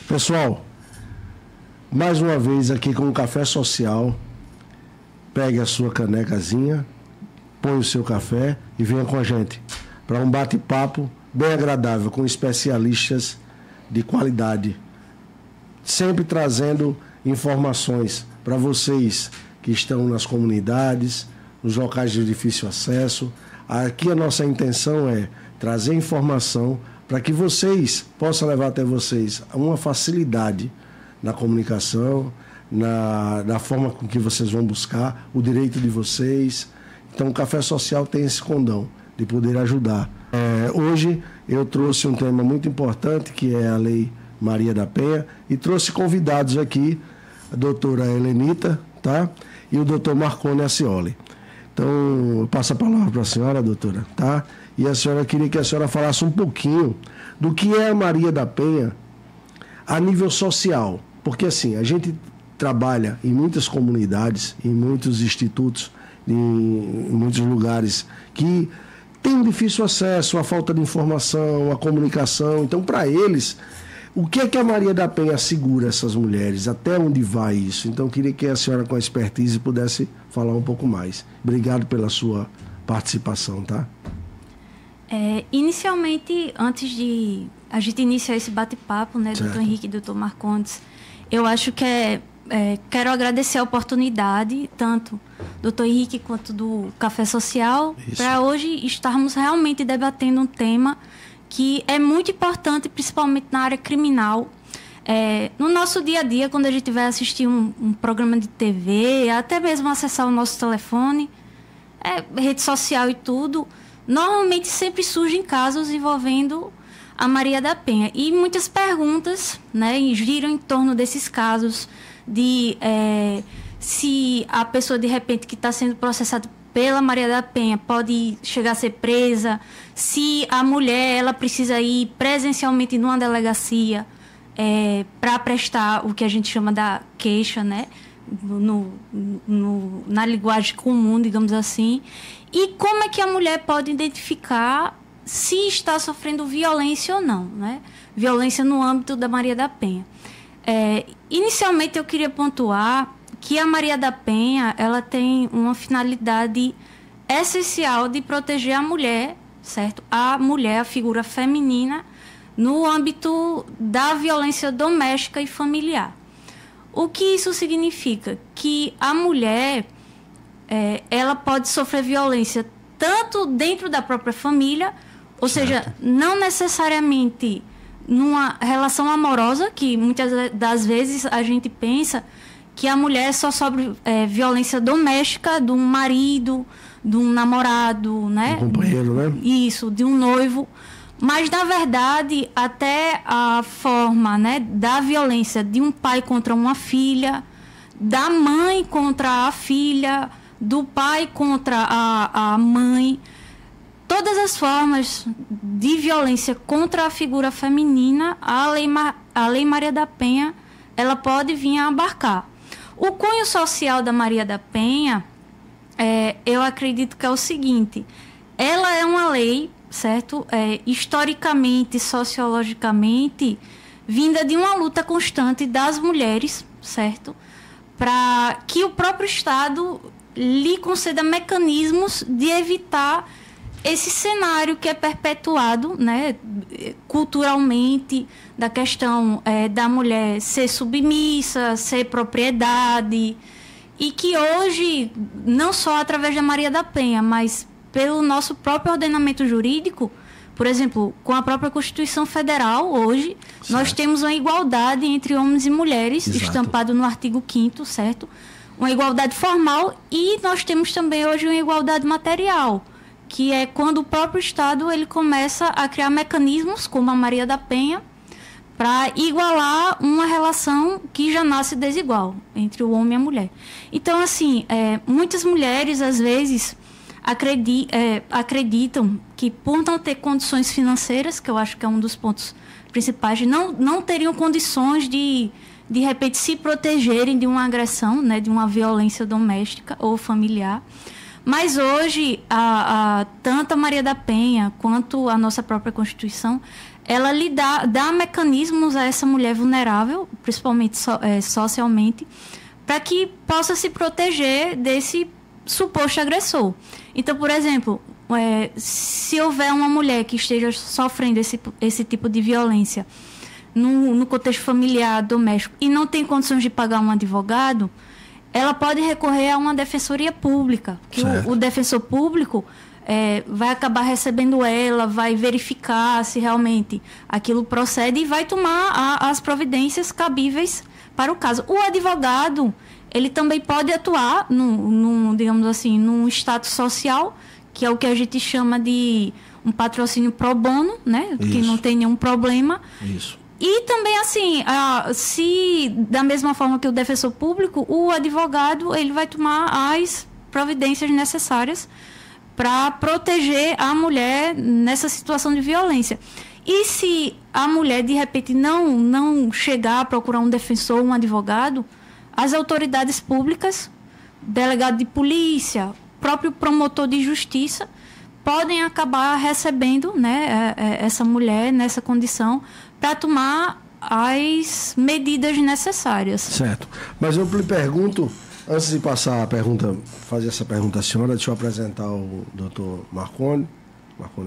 Pessoal, mais uma vez aqui com o Café Social. Pegue a sua canecazinha, põe o seu café e venha com a gente para um bate-papo bem agradável com especialistas de qualidade, sempre trazendo informações para vocês que estão nas comunidades, nos locais de difícil acesso. Aqui a nossa intenção é trazer informação para que vocês possam levar até vocês uma facilidade na comunicação, na forma com que vocês vão buscar o direito de vocês. Então o Café Social tem esse condão de poder ajudar. Hoje eu trouxe um tema muito importante, que é a Lei Maria da Penha, e trouxe convidados aqui, a doutora Helenita, tá? E o doutor Marcone Acioli. Então, eu passo a palavra para a senhora, doutora, tá? E a senhora queria que a senhora falasse um pouquinho do que é a Maria da Penha a nível social. Porque, assim, a gente trabalha em muitas comunidades, em muitos institutos, em muitos lugares que tem difícil acesso, a falta de informação, a comunicação. Então, para eles, o que é que a Maria da Penha segura essas mulheres? Até onde vai isso? Então, eu queria que a senhora, com a expertise, pudesse falar um pouco mais. Obrigado pela sua participação, tá? Inicialmente, antes de a gente iniciar esse bate-papo, né, doutor Henrique e doutor Marcondes, eu acho que quero agradecer a oportunidade, tanto do doutor Henrique quanto do Café Social, para hoje estarmos realmente debatendo um tema que é muito importante, principalmente na área criminal. No nosso dia a dia, quando a gente vai assistir um programa de TV, até mesmo acessar o nosso telefone, rede social e tudo, normalmente sempre surgem casos envolvendo a Maria da Penha. E muitas perguntas, né, giram em torno desses casos, de se a pessoa, de repente, que está sendo processada pela Maria da Penha pode chegar a ser presa, se a mulher ela precisa ir presencialmente numa delegacia para prestar o que a gente chama da queixa, né? Na linguagem comum, digamos assim. E como é que a mulher pode identificar se está sofrendo violência ou não, né? Violência no âmbito da Maria da Penha. Inicialmente, eu queria pontuar que a Maria da Penha ela tem uma finalidade essencial de proteger a mulher, certo? A mulher, a figura feminina, no âmbito da violência doméstica e familiar. O que isso significa? Que a mulher ela pode sofrer violência tanto dentro da própria família, ou seja, não necessariamente numa relação amorosa, que muitas das vezes a gente pensa que a mulher só sofre violência doméstica de um marido, de um namorado, né? Um companheiro, né? Isso, de um noivo. Mas, na verdade, até a forma, né, da violência de um pai contra uma filha, da mãe contra a filha, do pai contra a mãe, todas as formas de violência contra a figura feminina, a Lei Maria da Penha, ela pode vir a abarcar. O cunho social da Maria da Penha, eu acredito que é o seguinte: ela é uma lei, certo? Historicamente, sociologicamente, vinda de uma luta constante das mulheres, certo? Para que o próprio Estado lhe conceda mecanismos de evitar esse cenário que é perpetuado, né, culturalmente, da questão da mulher ser submissa, ser propriedade, e que hoje, não só através da Maria da Penha, mas pelo nosso próprio ordenamento jurídico, por exemplo, com a própria Constituição Federal, hoje, certo, nós temos uma igualdade entre homens e mulheres, exato, estampado no artigo 5º, certo? Uma igualdade formal, e nós temos também hoje uma igualdade material, que é quando o próprio Estado ele começa a criar mecanismos, como a Maria da Penha, para igualar uma relação que já nasce desigual entre o homem e a mulher. Então, assim, muitas mulheres, às vezes, acreditam que, por não ter condições financeiras, que eu acho que é um dos pontos principais, não teriam condições de repente, se protegerem de uma agressão, né, de uma violência doméstica ou familiar. Mas hoje, tanto a Maria da Penha quanto a nossa própria Constituição, ela lhe dá mecanismos a essa mulher vulnerável, principalmente socialmente, para que possa se proteger desse suposto agressor. Então, por exemplo, se houver uma mulher que esteja sofrendo esse tipo de violência no contexto familiar, doméstico, e não tem condições de pagar um advogado, ela pode recorrer a uma defensoria pública, que o defensor público vai acabar recebendo ela, vai verificar se realmente aquilo procede e vai tomar as providências cabíveis para o caso. O advogado, ele também pode atuar digamos assim, num status social, que é o que a gente chama de um patrocínio pro bono, né? Que não tem nenhum problema. Isso. E também, assim, se da mesma forma que o defensor público, o advogado, ele vai tomar as providências necessárias para proteger a mulher nessa situação de violência. E se a mulher, de repente, não chegar a procurar um defensor, um advogado, as autoridades públicas, delegado de polícia, próprio promotor de justiça, podem acabar recebendo, né, essa mulher nessa condição para tomar as medidas necessárias. Certo. Mas eu lhe pergunto, antes de passar a pergunta, fazer essa pergunta à senhora, deixa eu apresentar o doutor Marconi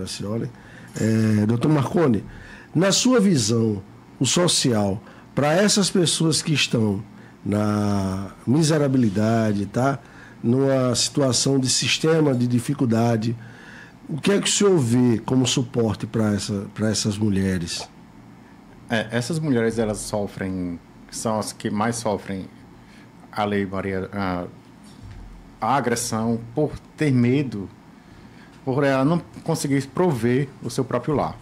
Acioli. Doutor Marconi, na sua visão, o social, para essas pessoas que estão na miserabilidade, tá? Numa situação de sistema de dificuldade, o que é que o senhor vê como suporte para essas mulheres? Essas mulheres, elas são as que mais sofrem a Lei Maria, a agressão por ter medo, por ela não conseguir prover o seu próprio lar.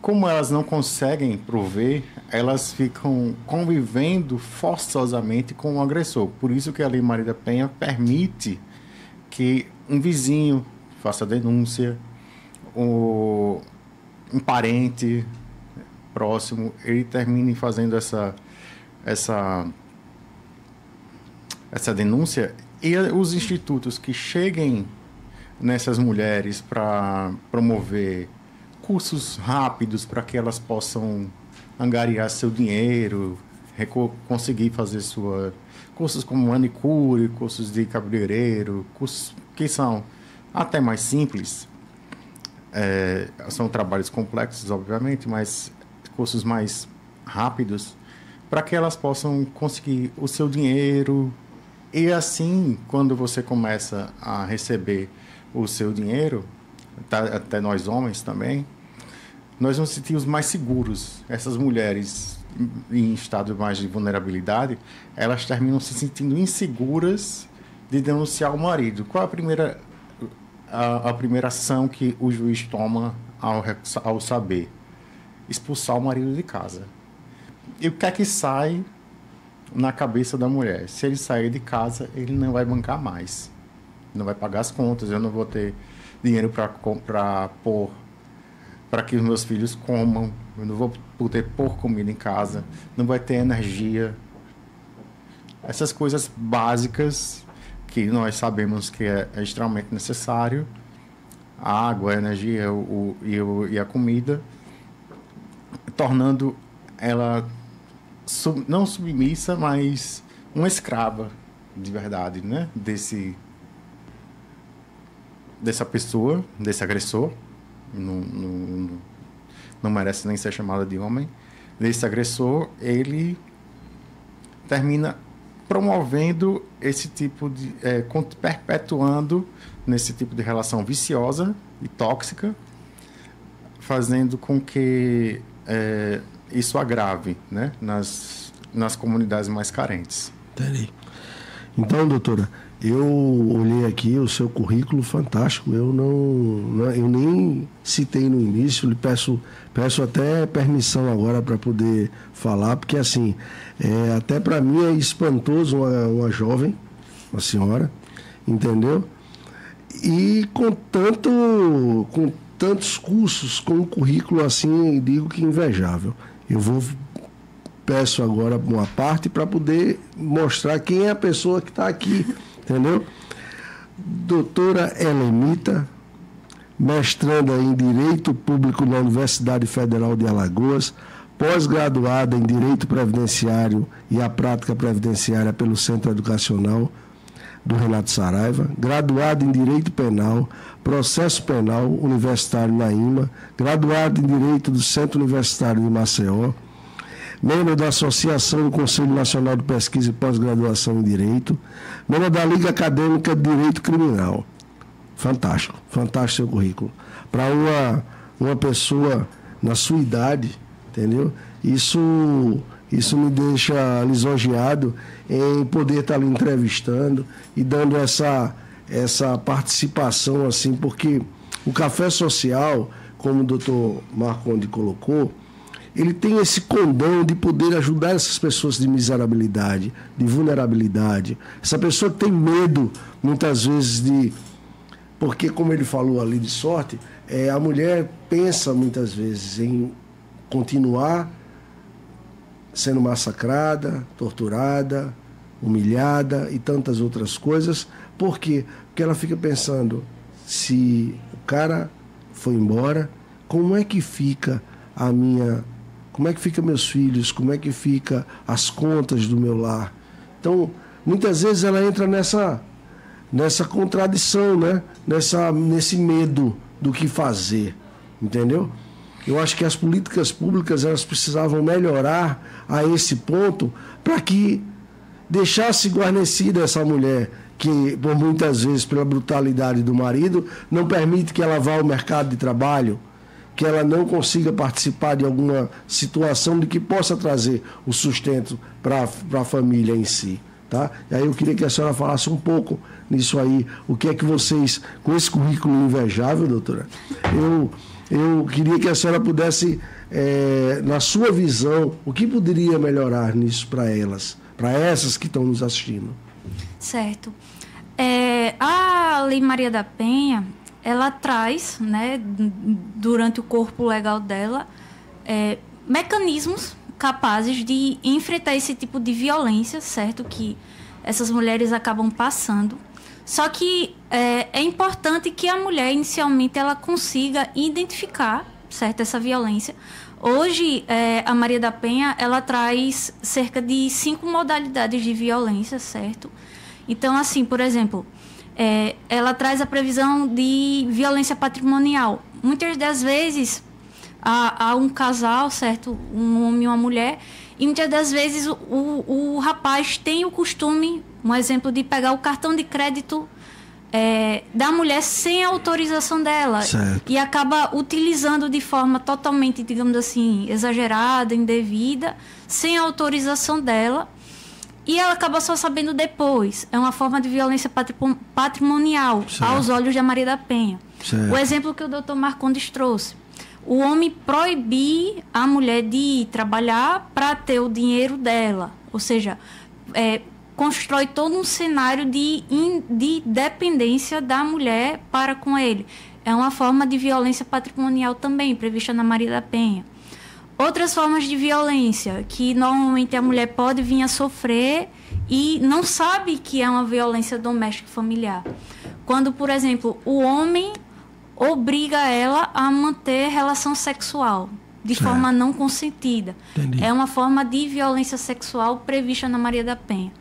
Como elas não conseguem prover, elas ficam convivendo forçosamente com o agressor. Por isso que a Lei Maria da Penha permite que um vizinho faça denúncia, um parente próximo, ele termine fazendo essa denúncia, e os institutos que cheguem nessas mulheres para promover cursos rápidos para que elas possam angariar seu dinheiro, conseguir fazer cursos como manicure, cursos de cabeleireiro, cursos que são até mais simples, são trabalhos complexos, obviamente, mas cursos mais rápidos, para que elas possam conseguir o seu dinheiro. E assim, quando você começa a receber o seu dinheiro, até nós homens também, nós nos sentimos mais seguros. Essas mulheres em estado mais de vulnerabilidade, elas terminam se sentindo inseguras de denunciar o marido. Qual é a primeira ação que o juiz toma ao saber? Expulsar o marido de casa. E o que é que sai na cabeça da mulher? Se ele sair de casa, ele não vai bancar mais, não vai pagar as contas, eu não vou ter dinheiro para que os meus filhos comam, eu não vou poder pôr comida em casa, não vai ter energia. Essas coisas básicas que nós sabemos que é extremamente necessário, a água, a energia e a comida, tornando ela não submissa, mas uma escrava de verdade, né? Dessa pessoa, desse agressor, não merece nem ser chamada de homem, desse agressor, ele termina promovendo esse tipo de... perpetuando nesse tipo de relação viciosa e tóxica, fazendo com que isso agrave, né, nas comunidades mais carentes. Entendi. Então, doutora, eu olhei aqui o seu currículo fantástico. Eu nem citei no início, lhe peço até permissão agora para poder falar, porque assim, até para mim é espantoso uma jovem, uma senhora, entendeu? E com tantos cursos, com um currículo assim, digo que invejável. Peço agora uma parte para poder mostrar quem é a pessoa que está aqui, entendeu? Doutora Helenita mestranda em Direito Público na Universidade Federal de Alagoas, pós-graduada em Direito Previdenciário e a Prática Previdenciária pelo Centro Educacional do Renato Saraiva, graduada em Direito Penal, Processo Penal Universitário na IMA, graduada em Direito do Centro Universitário de Maceió, membro da Associação do Conselho Nacional de Pesquisa e Pós-Graduação em Direito, membro da Liga Acadêmica de Direito Criminal. Fantástico, fantástico seu currículo. Para uma pessoa na sua idade, entendeu? Isso me deixa lisonjeado em poder estar lhe entrevistando e dando essa participação, assim, porque o café social, como o doutor Marcondes colocou, ele tem esse condão de poder ajudar essas pessoas de miserabilidade, de vulnerabilidade. Essa pessoa que tem medo, muitas vezes, porque, como ele falou ali de sorte, a mulher pensa, muitas vezes, em continuar sendo massacrada, torturada, humilhada e tantas outras coisas. Por quê? Porque ela fica pensando, se o cara foi embora, como é que fica como é que fica meus filhos, como é que fica as contas do meu lar? Então, muitas vezes ela entra nessa contradição, né? Nesse medo do que fazer, entendeu? Eu acho que as políticas públicas elas precisavam melhorar a esse ponto para que deixasse guarnecida essa mulher que, por muitas vezes, pela brutalidade do marido, não permite que ela vá ao mercado de trabalho, que ela não consiga participar de alguma situação de que possa trazer o sustento para a família em si. Tá? E aí eu queria que a senhora falasse um pouco nisso aí. O que é que vocês, com esse currículo invejável, doutora, eu queria que a senhora pudesse, na sua visão, o que poderia melhorar nisso para elas, para essas que estão nos assistindo? Certo. A Lei Maria da Penha, ela traz, né, durante o corpo legal dela, mecanismos capazes de enfrentar esse tipo de violência, certo? Que essas mulheres acabam passando. Só que é importante que a mulher, inicialmente, ela consiga identificar, certo, essa violência. Hoje, a Maria da Penha, ela traz cerca de 5 modalidades de violência, certo? Então, assim, por exemplo, ela traz a previsão de violência patrimonial. Muitas das vezes, há um casal, certo? Um homem e uma mulher, e muitas das vezes o rapaz tem o costume, um exemplo, de pegar o cartão de crédito da mulher sem a autorização dela. Certo. E acaba utilizando de forma totalmente, digamos assim, exagerada, indevida, sem a autorização dela. E ela acaba só sabendo depois. É uma forma de violência patrimonial, certo, aos olhos da Maria da Penha. Certo. O exemplo que o doutor Marcondes trouxe. O homem proibir a mulher de trabalhar para ter o dinheiro dela. Ou seja, constrói todo um cenário de dependência da mulher para com ele. É uma forma de violência patrimonial também, prevista na Maria da Penha. Outras formas de violência que normalmente a mulher pode vir a sofrer e não sabe que é uma violência doméstica familiar. Quando, por exemplo, o homem obriga ela a manter relação sexual de forma não consentida. Entendi. É uma forma de violência sexual prevista na Maria da Penha.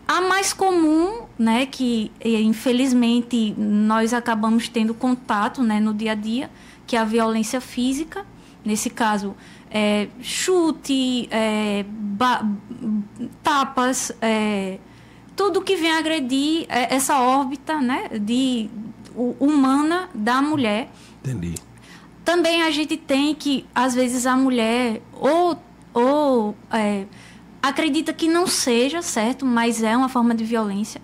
A mais comum, né, que infelizmente nós acabamos tendo contato, né, no dia a dia, que é a violência física. Nesse caso, chute, tapas, tudo que vem agredir essa órbita, né, humana da mulher. Entendi. Também a gente tem que, às vezes, a mulher acredita que não seja, certo? Mas é uma forma de violência.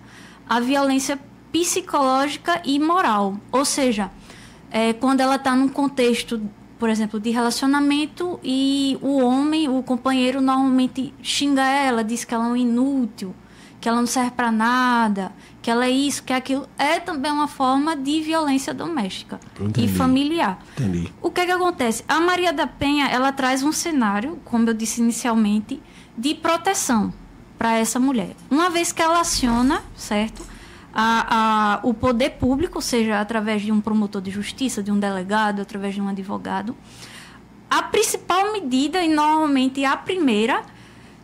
A violência psicológica e moral. Ou seja, quando ela está num contexto, por exemplo, de relacionamento e o homem, o companheiro, normalmente xinga ela, diz que ela é um inútil, que ela não serve para nada, que ela é isso, que é aquilo. É também uma forma de violência doméstica. Entendi. E familiar. Entendi. O que acontece? A Maria da Penha, ela traz um cenário, como eu disse inicialmente, de proteção para essa mulher. Uma vez que ela aciona, certo? o poder público, seja através de um promotor de justiça, de um delegado, através de um advogado. A principal medida, e normalmente a primeira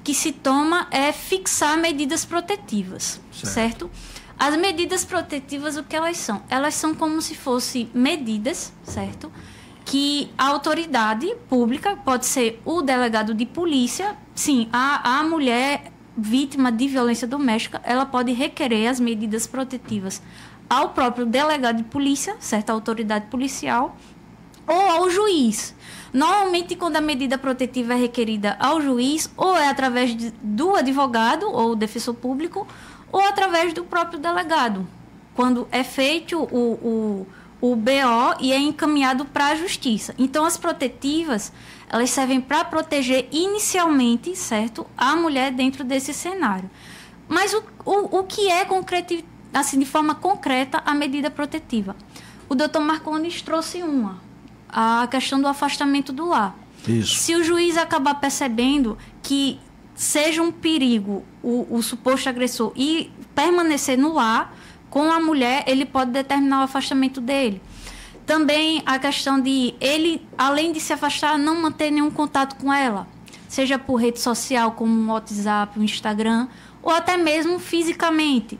que se toma, é fixar medidas protetivas, certo? As medidas protetivas, o que elas são? Elas são como se fossem medidas, certo? Que a autoridade pública, pode ser o delegado de polícia, sim, a mulher vítima de violência doméstica, ela pode requerer as medidas protetivas ao próprio delegado de polícia, certa autoridade policial, ou ao juiz. Normalmente, quando a medida protetiva é requerida ao juiz, ou é através do advogado ou defensor público, ou através do próprio delegado, quando é feito o BO e é encaminhado para a justiça. Então, as protetivas, elas servem para proteger inicialmente, certo, a mulher dentro desse cenário. Mas o que é assim, de forma concreta a medida protetiva? O doutor Marcondes trouxe a questão do afastamento do lar. Isso. Se o juiz acabar percebendo que seja um perigo o suposto agressor e permanecer no lar com a mulher, ele pode determinar o afastamento dele. Também a questão de ele, além de se afastar, não manter nenhum contato com ela, seja por rede social, como o WhatsApp, o Instagram, ou até mesmo fisicamente.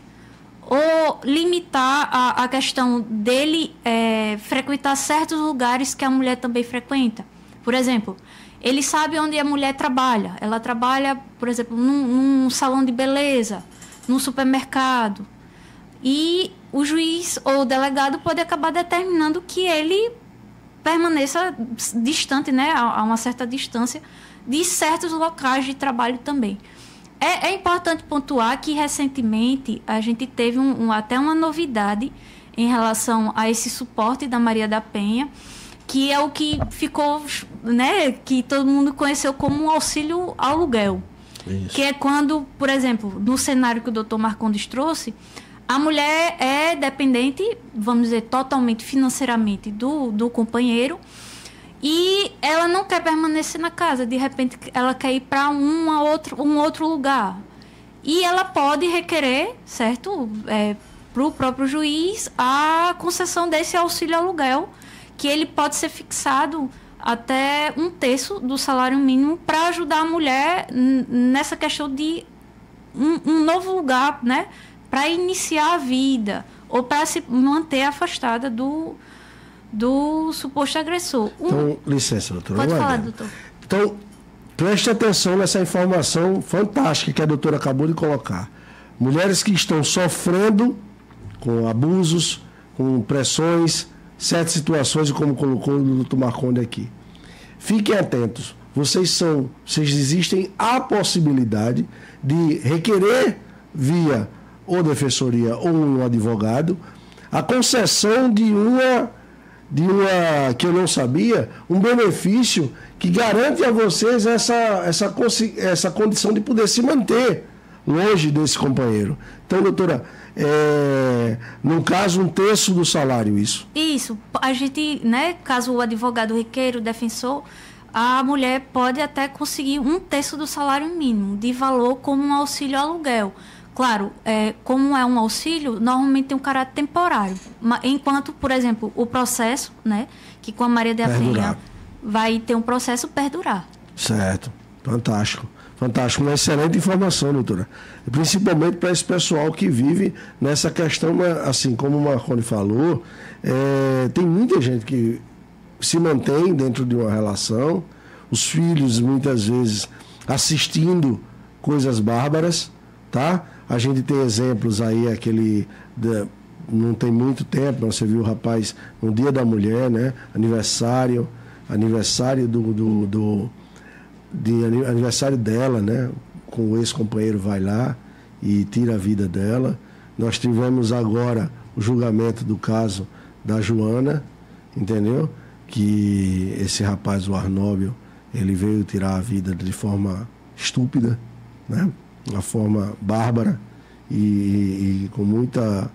Ou limitar a questão dele frequentar certos lugares que a mulher também frequenta. Por exemplo, ele sabe onde a mulher trabalha. Ela trabalha, por exemplo, num salão de beleza, num supermercado. E o juiz ou o delegado pode acabar determinando que ele permaneça distante, né, a uma certa distância, de certos locais de trabalho também. É importante pontuar que, recentemente, a gente teve até uma novidade em relação a esse suporte da Maria da Penha, que é o que ficou, né, que todo mundo conheceu como um auxílio aluguel. Isso. Que é quando, por exemplo, no cenário que o doutor Marcondes trouxe, a mulher é dependente, vamos dizer, totalmente financeiramente do companheiro, e ela não quer permanecer na casa. De repente, ela quer ir para um outro lugar. E ela pode requerer, certo, para o próprio juiz, a concessão desse auxílio aluguel, que ele pode ser fixado até 1/3 do salário mínimo, para ajudar a mulher nessa questão de um novo lugar, né, para iniciar a vida, ou para se manter afastada do suposto agressor. Então, licença, doutora. Pode falar, doutor. Então, preste atenção nessa informação fantástica que a doutora acabou de colocar. Mulheres que estão sofrendo com abusos, com pressões, certas situações, como colocou o doutor Marcondes aqui. Fiquem atentos. Vocês existem a possibilidade de requerer via ou defensoria ou um advogado a concessão de uma que eu não sabia, um benefício que garante a vocês essa condição de poder se manter longe desse companheiro. Então, doutora, no caso, 1/3 do salário, isso? Isso. A gente, né, caso o advogado requeira, o defensor, a mulher pode até conseguir 1/3 do salário mínimo de valor como um auxílio aluguel. Claro, como é um auxílio, normalmente tem um caráter temporário. Enquanto, por exemplo, o processo, né, que com a Maria da Penha vai ter um processo perdurar. Certo. Fantástico. Fantástico. Uma excelente informação, doutora. Principalmente para esse pessoal que vive nessa questão, assim como o Marcondes falou, tem muita gente que se mantém dentro de uma relação, os filhos muitas vezes assistindo coisas bárbaras, tá? A gente tem exemplos aí, não tem muito tempo, você viu o rapaz no Dia da Mulher, né? Aniversário aniversário dela, né? Com o ex-companheiro vai lá e tira a vida dela. Nós tivemos agora o julgamento do caso da Joana, entendeu? Que esse rapaz, o Arnóbio, ele veio tirar a vida de forma estúpida, né? Uma forma bárbara e com muita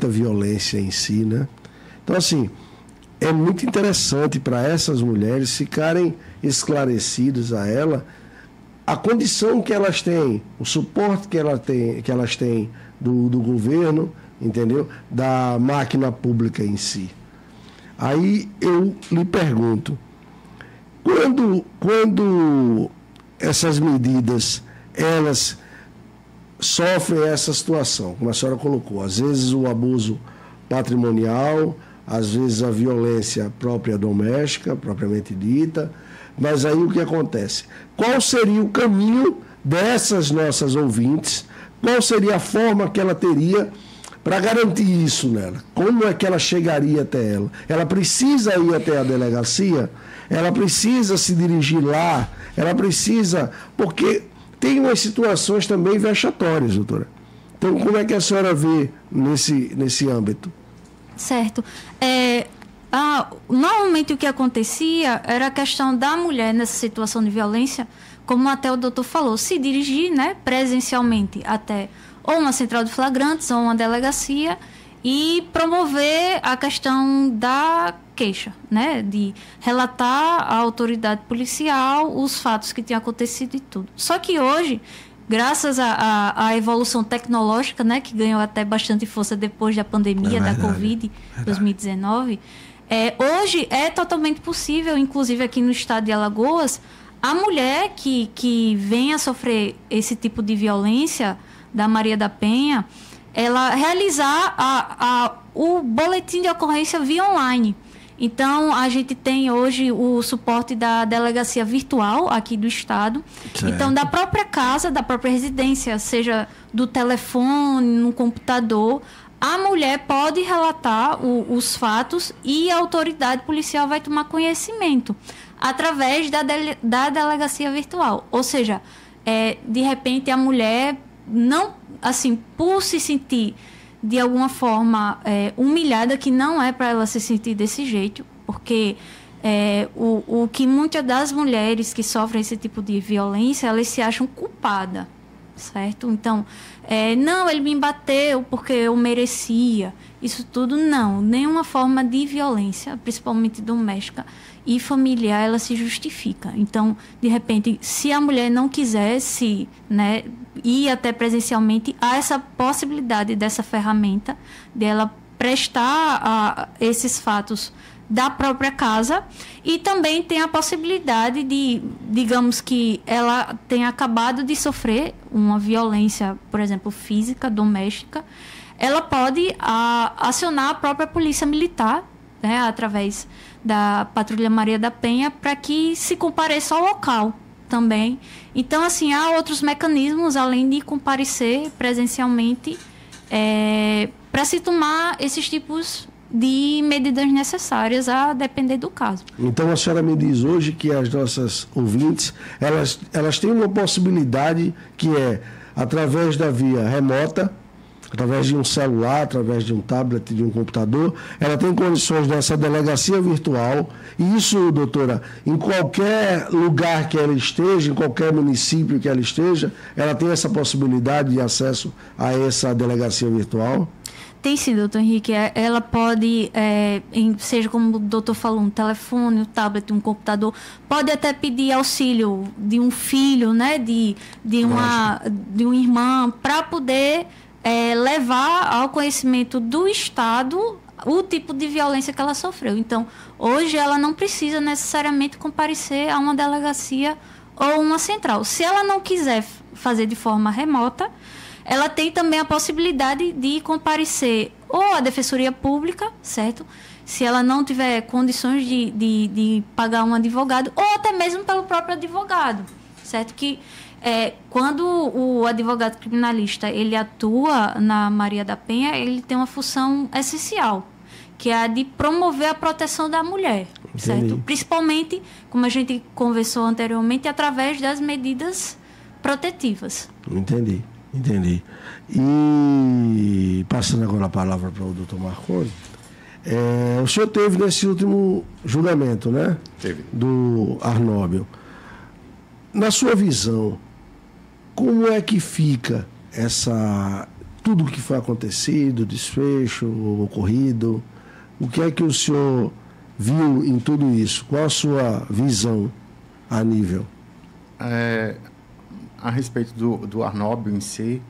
violência em si, né? Então, assim, é muito interessante para essas mulheres ficarem esclarecidas a ela a condição que elas têm, o suporte que elas têm do governo, entendeu? Da máquina pública em si. Aí eu lhe pergunto, quando essas medidas, elas sofrem essa situação, como a senhora colocou, às vezes o abuso patrimonial, às vezes a violência própria doméstica, propriamente dita, mas aí o que acontece? Qual seria o caminho dessas nossas ouvintes? Qual seria a forma que ela teria para garantir isso nela? Como é que ela chegaria até ela? Ela precisa ir até a delegacia? Ela precisa se dirigir lá? Ela precisa... Porque tem umas situações também vexatórias, doutora. Então, como é que a senhora vê nesse âmbito? Certo. Normalmente o que acontecia era a questão da mulher nessa situação de violência, como até o doutor falou, se dirigir, né, presencialmente até ou uma central de flagrantes ou uma delegacia e promover a questão da queixa, né, de relatar à autoridade policial os fatos que tinham acontecido e tudo. Só que hoje, graças à evolução tecnológica, né, que ganhou até bastante força depois da pandemia da Covid, 2019, hoje é totalmente possível, inclusive aqui no estado de Alagoas, a mulher que venha sofrer esse tipo de violência da Maria da Penha, ela realizar o boletim de ocorrência via online. Então, a gente tem hoje o suporte da delegacia virtual aqui do estado. Certo. Então, da própria casa, da própria residência, seja do telefone, no computador, a mulher pode relatar os fatos e a autoridade policial vai tomar conhecimento através da delegacia virtual. Ou seja, de repente a mulher não, assim, por se sentir de alguma forma humilhada, que não é para ela se sentir desse jeito, porque o que muitas das mulheres que sofrem esse tipo de violência, elas se acham culpadas, certo? Então, não, ele me bateu porque eu merecia. Isso tudo não, nenhuma forma de violência, principalmente doméstica e familiar, ela se justifica. Então, de repente, se a mulher não quisesse, né, ir até presencialmente, há essa possibilidade dessa ferramenta dela prestar esses fatos da própria casa, e também tem a possibilidade de, digamos que ela tenha acabado de sofrer uma violência, por exemplo, física, doméstica, ela pode acionar a própria polícia militar, né, através da Patrulha Maria da Penha, para que se compareça ao local também. Então, assim, há outros mecanismos, além de comparecer presencialmente, para se tomar esses tipos de medidas necessárias, a depender do caso. Então, a senhora me diz hoje que as nossas ouvintes, elas têm uma possibilidade que é, através da via remota, através de um celular, através de um tablet, de um computador, ela tem condições dessa delegacia virtual. E isso, doutora, em qualquer lugar que ela esteja, em qualquer município que ela esteja, ela tem essa possibilidade de acesso a essa delegacia virtual? Tem sim, doutor Henrique. Ela pode, seja como o doutor falou, um telefone, um tablet, um computador, pode até pedir auxílio de um filho, né, de um irmão, para poder levar ao conhecimento do Estado o tipo de violência que ela sofreu. Então, hoje ela não precisa necessariamente comparecer a uma delegacia ou uma central. Se ela não quiser fazer de forma remota, ela tem também a possibilidade de comparecer ou à Defensoria Pública, certo? Se ela não tiver condições de pagar um advogado, ou até mesmo pelo próprio advogado, certo? Que quando o advogado criminalista ele atua na Maria da Penha, ele tem uma função essencial, que é a de promover a proteção da mulher, certo? Principalmente, como a gente conversou anteriormente, através das medidas protetivas. Entendi. E passando agora a palavra para o doutor Marconi, o senhor teve nesse último julgamento, né? Teve. Do Arnóbio. Na sua visão, como é que fica tudo o que foi acontecido, desfecho, ocorrido? O que é que o senhor viu em tudo isso? Qual a sua visão a nível? a respeito do Arnóbio em si,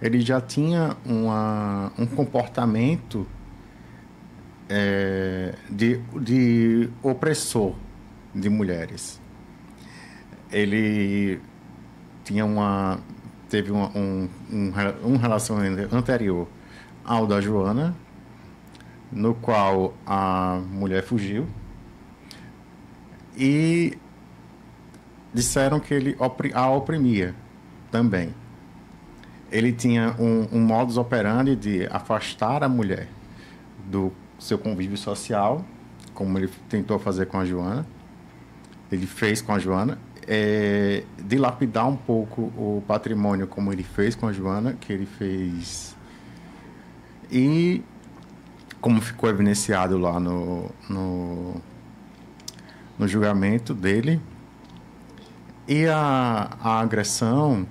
ele já tinha um comportamento de opressor de mulheres. Ele teve um relacionamento anterior ao da Joana, no qual a mulher fugiu, e disseram que ele a oprimia também. Ele tinha um modus operandi de afastar a mulher do seu convívio social, como ele tentou fazer com a Joana. Ele fez com a Joana. Dilapidar um pouco o patrimônio, como ele fez com a Joana, que ele fez. E como ficou evidenciado lá no julgamento dele. E a agressão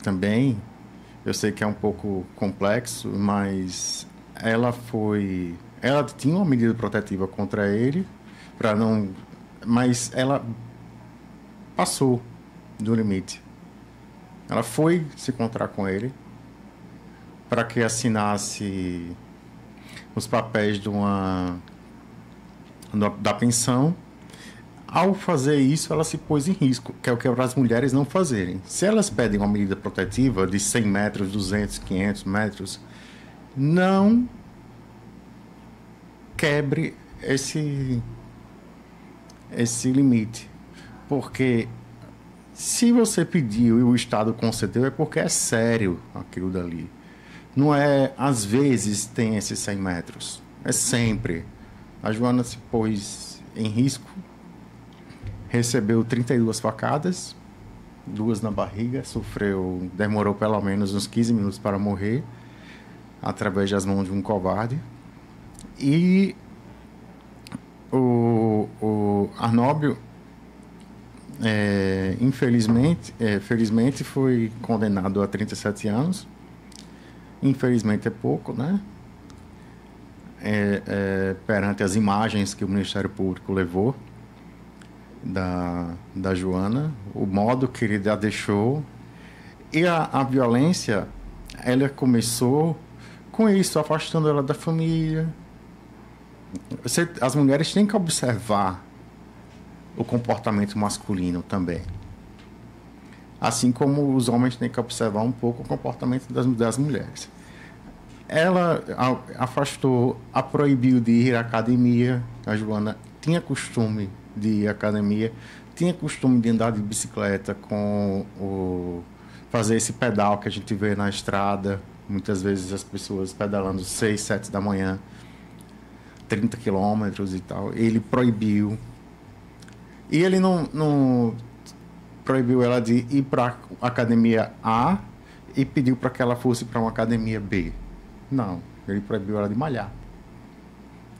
também, eu sei que é um pouco complexo, mas ela tinha uma medida protetiva contra ele, mas ela passou do limite. Ela foi se encontrar com ele para que assinasse os papéis da pensão. Ao fazer isso, ela se pôs em risco, que é o que as mulheres não fazerem. Se elas pedem uma medida protetiva de 100 metros, 200, 500 metros, não quebre esse limite. Porque se você pediu e o Estado concedeu, é porque é sério aquilo dali. Não é, às vezes, tem esses 100 metros. É sempre. A Joana se pôs em risco, recebeu 32 facadas, 2 na barriga, demorou pelo menos uns 15 minutos para morrer, através das mãos de um covarde. E o Arnóbio, felizmente foi condenado a 37 anos. Infelizmente é pouco, né? Perante as imagens que o Ministério Público levou da Joana, o modo que ele a deixou. E a violência, ela começou com isso, afastando ela da família. As mulheres têm que observar o comportamento masculino também. Assim como os homens têm que observar um pouco o comportamento das mulheres. Ela afastou, a proibiu de ir à academia. A Joana tinha costume de ir à academia, tinha costume de andar de bicicleta, fazer esse pedal que a gente vê na estrada. Muitas vezes as pessoas pedalando 6, 7 da manhã, 30 quilômetros e tal. Ele proibiu. E ele não proibiu ela de ir para a academia A e pediu para que ela fosse para uma academia B. Não, ele proibiu ela de malhar.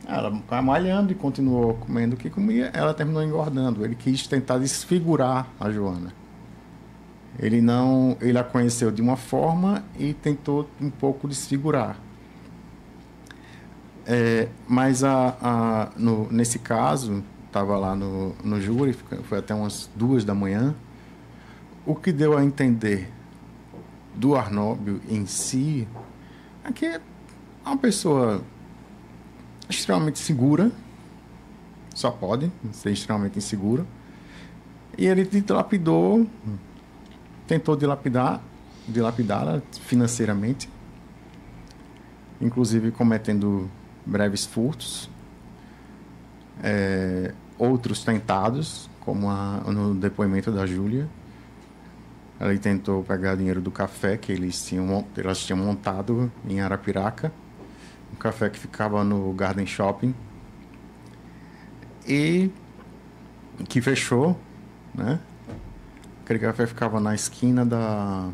Ela ficava malhando e continuou comendo o que comia, ela terminou engordando. Ele quis tentar desfigurar a Joana. Ele a conheceu de uma forma e tentou um pouco desfigurar. Mas nesse caso, estava lá no júri, foi até umas 2 da manhã. O que deu a entender do Arnóbio em si é que é uma pessoa extremamente segura, só pode ser extremamente insegura, e ele tentou dilapidá-la financeiramente, inclusive cometendo breves furtos, outros tentados, como no depoimento da Júlia. Ele tentou pegar dinheiro do café que elas tinham montado em Arapiraca, um café que ficava no Garden Shopping, e que fechou, né? Aquele café ficava na esquina da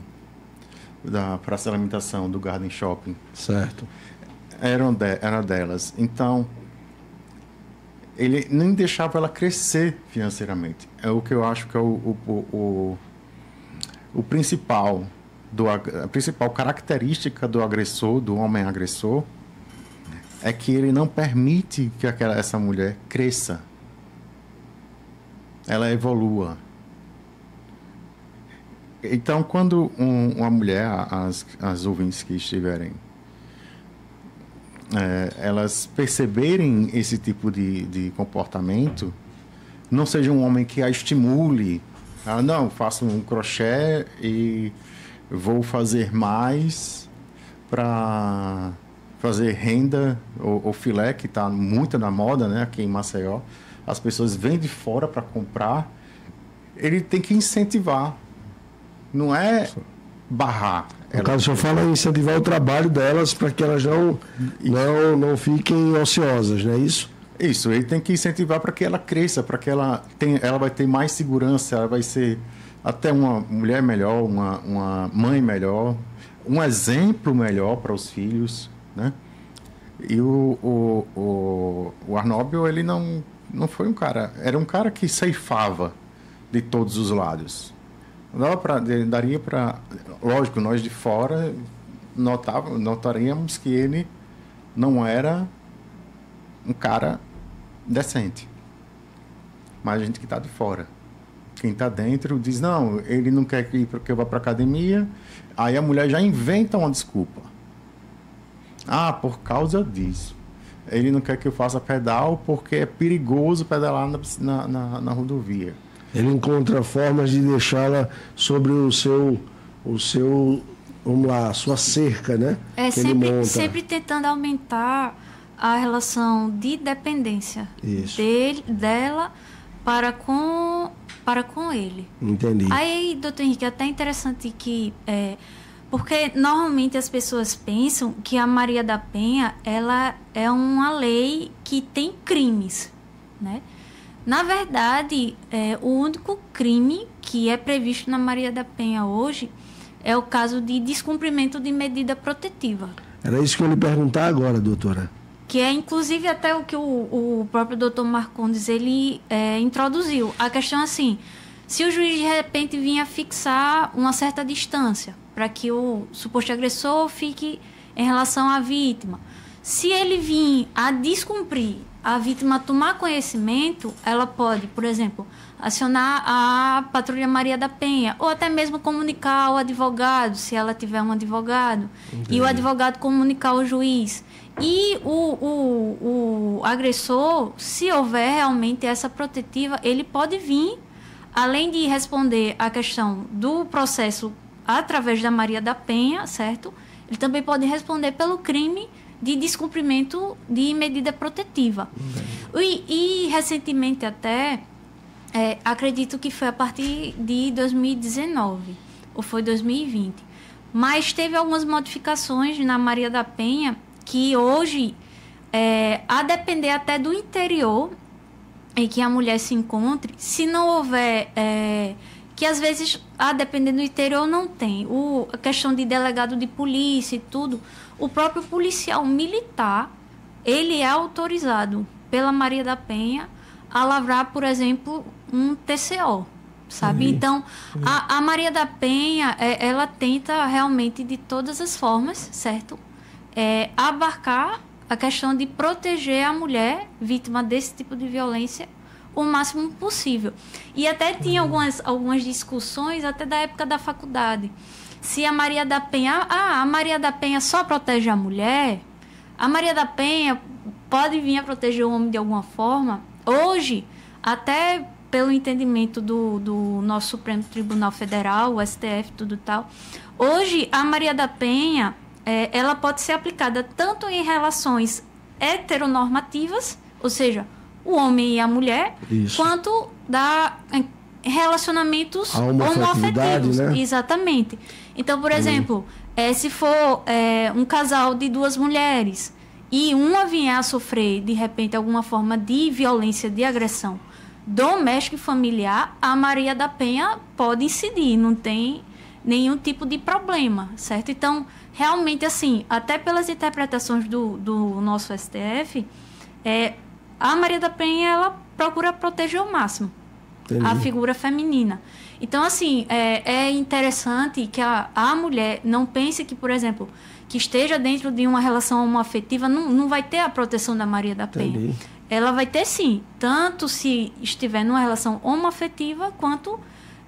praça de alimentação do Garden Shopping. Certo. Era delas. Então, ele nem deixava ela crescer financeiramente. É o que eu acho que é a principal característica do agressor, do homem agressor, é que ele não permite que essa mulher cresça. Ela evolua. Então, quando uma mulher, as ouvintes que estiverem, elas perceberem esse tipo de comportamento, não seja um homem que a estimule. Não, faço um crochê e vou fazer mais para fazer renda ou filé, que está muito na moda, né, aqui em Maceió. As pessoas vêm de fora para comprar. Ele tem que incentivar, não é barrar. No caso, o senhor fala em incentivar o trabalho delas para que elas não fiquem ociosas, não é isso? Isso, ele tem que incentivar para que ela cresça, para que ela vai ter mais segurança, ela vai ser até uma mulher melhor, uma mãe melhor, um exemplo melhor para os filhos, né? E o Arnóbio, ele não foi um cara... Era um cara que ceifava de todos os lados. Daria para... Lógico, nós de fora notaríamos que ele não era um cara decente. Mas a gente que está de fora. Quem está dentro diz, não, ele não quer que eu vá para a academia. Aí a mulher já inventa uma desculpa. Por causa disso. Ele não quer que eu faça pedal porque é perigoso pedalar na rodovia. Ele encontra formas de deixá-la sobre o seu, vamos lá, a sua cerca, né? Sempre tentando aumentar a relação de dependência dela para com ele. Entendi. Aí, doutor Henrique, é até interessante que... porque normalmente as pessoas pensam que a Maria da Penha, ela é uma lei que tem crimes, né? Na verdade, o único crime que é previsto na Maria da Penha hoje é o caso de descumprimento de medida protetiva. Era isso que eu ia lhe perguntar agora, doutora. Que é, inclusive, até o que o próprio doutor Marcondes, ele introduziu. A questão assim, se o juiz, de repente, vinha fixar uma certa distância para que o suposto agressor fique em relação à vítima, se ele vir a descumprir, a vítima tomar conhecimento, ela pode, por exemplo, acionar a Patrulha Maria da Penha, ou até mesmo comunicar ao advogado, se ela tiver um advogado, e o advogado comunicar ao juiz. E o agressor, se houver realmente essa protetiva, ele pode vir, além de responder a questão do processo através da Maria da Penha, certo? Ele também pode responder pelo crime de descumprimento de medida protetiva. E recentemente até, acredito que foi a partir de 2019, ou foi 2020, mas teve algumas modificações na Maria da Penha que hoje, a depender até do interior em que a mulher se encontre, se não houver... que às vezes, a depender do interior, não tem. A questão de delegado de polícia e tudo, o próprio policial militar, ele é autorizado pela Maria da Penha a lavrar, por exemplo, um TCO, sabe? Então, a Maria da Penha, ela tenta realmente, de todas as formas, certo? Abarcar a questão de proteger a mulher vítima desse tipo de violência o máximo possível. E até tinha algumas discussões até da época da faculdade. Se a Maria da Penha... a Maria da Penha só protege a mulher? A Maria da Penha pode vir a proteger o homem de alguma forma? Hoje, até pelo entendimento do nosso Supremo Tribunal Federal, o STF, tudo tal, hoje a Maria da Penha, ela pode ser aplicada tanto em relações heteronormativas, ou seja, o homem e a mulher, quanto em relacionamentos homoafetivos. Né? Exatamente. Então, por exemplo, se for um casal de duas mulheres e uma vier a sofrer, de repente, alguma forma de violência, de agressão doméstica e familiar, a Maria da Penha pode incidir, não tem nenhum tipo de problema, certo? Então, realmente, assim, até pelas interpretações do nosso STF, a Maria da Penha, ela procura proteger ao máximo a figura feminina. Então, assim, é interessante que a mulher não pense que, por exemplo, que esteja dentro de uma relação homoafetiva, não vai ter a proteção da Maria da Penha. Ela vai ter, sim, tanto se estiver numa relação homoafetiva quanto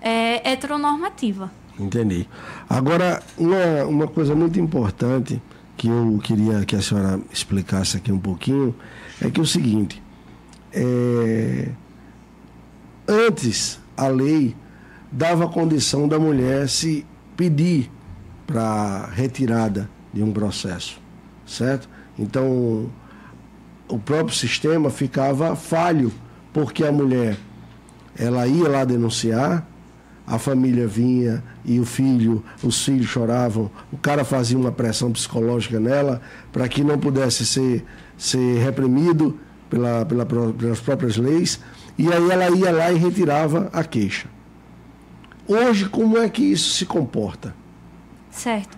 heteronormativa. Entendi. Agora, uma coisa muito importante que eu queria que a senhora explicasse aqui um pouquinho é que é o seguinte, antes a lei dava condição da mulher se pedir para retirada de um processo, certo? Então, o próprio sistema ficava falho, porque a mulher, ela ia lá denunciar, a família vinha e os filhos choravam, o cara fazia uma pressão psicológica nela para que não pudesse ser reprimido pelas próprias leis, e aí ela ia lá e retirava a queixa. Hoje, como é que isso se comporta? Certo.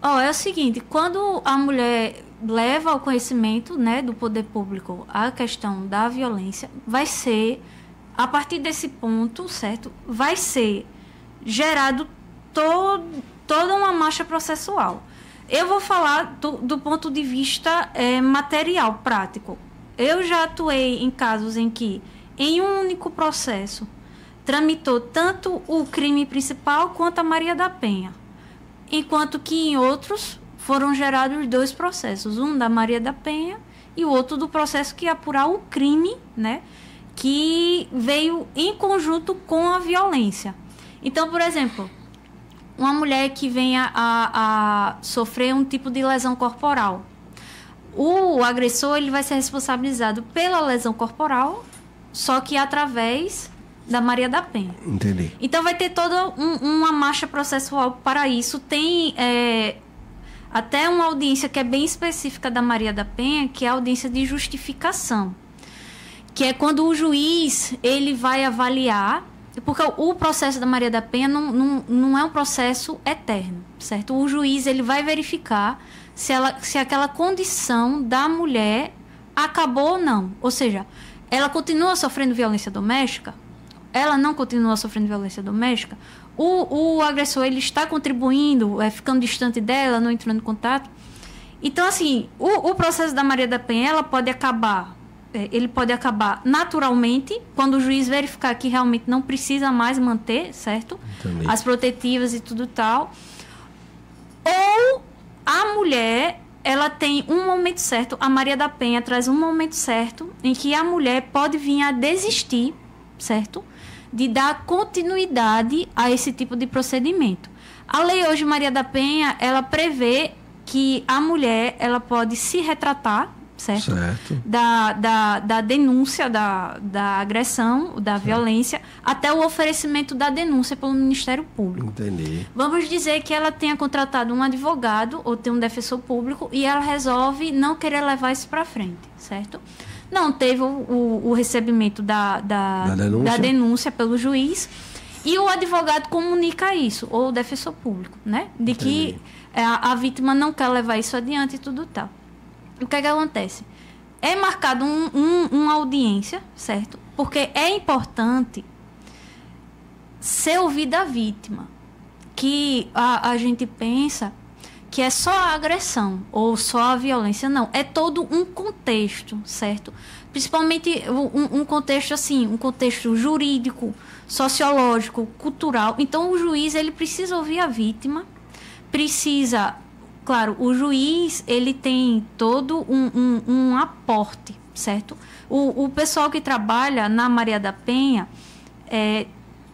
É o seguinte, quando a mulher leva ao conhecimento, né, do poder público a questão da violência, vai ser, a partir desse ponto, certo, vai ser gerado toda uma marcha processual. Eu vou falar do ponto de vista material, prático. Eu já atuei em casos em que, em um único processo, tramitou tanto o crime principal quanto a Maria da Penha, enquanto que em outros foram gerados 2 processos, um da Maria da Penha e o outro do processo que ia apurar o crime, né, que veio em conjunto com a violência. Então, por exemplo, uma mulher que venha a sofrer um tipo de lesão corporal, o agressor ele vai ser responsabilizado pela lesão corporal, só que através da Maria da Penha. Entendi. Então vai ter toda uma marcha processual para isso. Tem até uma audiência que é bem específica da Maria da Penha, que é a audiência de justificação, que é quando o juiz ele vai avaliar, porque o processo da Maria da Penha não é um processo eterno, certo? O juiz ele vai verificar se aquela condição da mulher acabou ou não. Ou seja, ela continua sofrendo violência doméstica? Ela não continua sofrendo violência doméstica? O agressor ele está contribuindo, ficando distante dela, não entrando em contato? Então, assim, o processo da Maria da Penha ele pode acabar naturalmente, quando o juiz verificar que realmente não precisa mais manter, certo? Entendi. As protetivas e tudo tal. Ou a mulher, ela tem um momento certo, a Maria da Penha traz um momento certo em que a mulher pode vir a desistir, certo? De dar continuidade a esse tipo de procedimento. A lei hoje, Maria da Penha, ela prevê que a mulher ela pode se retratar, certo? Da denúncia da agressão, da violência, até o oferecimento da denúncia pelo Ministério Público. Entendi. Vamos dizer que ela tenha contratado um advogado ou tem um defensor público e ela resolve não querer levar isso para frente, certo? Não teve o recebimento da denúncia pelo juiz e o advogado comunica isso, ou o defensor público, né? De que a vítima não quer levar isso adiante e tudo tal. O que é que acontece? É marcado uma audiência, certo? Porque é importante ser ouvida a vítima. Que a gente pensa que é só a agressão ou só a violência. Não, é todo um contexto, certo? Principalmente um contexto assim, um contexto jurídico, sociológico, cultural. Então, o juiz ele precisa ouvir a vítima, precisa... Claro, o juiz, ele tem todo um aporte, certo? O pessoal que trabalha na Maria da Penha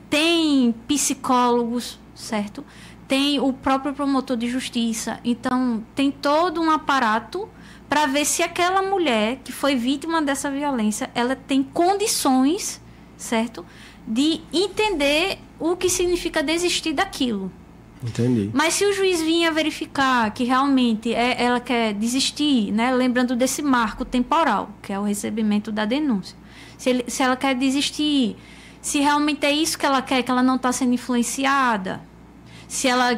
tem psicólogos, certo? Tem o próprio promotor de justiça. Então, tem todo um aparato para ver se aquela mulher que foi vítima dessa violência, ela tem condições, certo? De entender o que significa desistir daquilo. Entendi. Mas se o juiz vinha verificar que realmente ela quer desistir, né, lembrando desse marco temporal, que é o recebimento da denúncia, se ela quer desistir, se realmente é isso que ela quer, que ela não está sendo influenciada,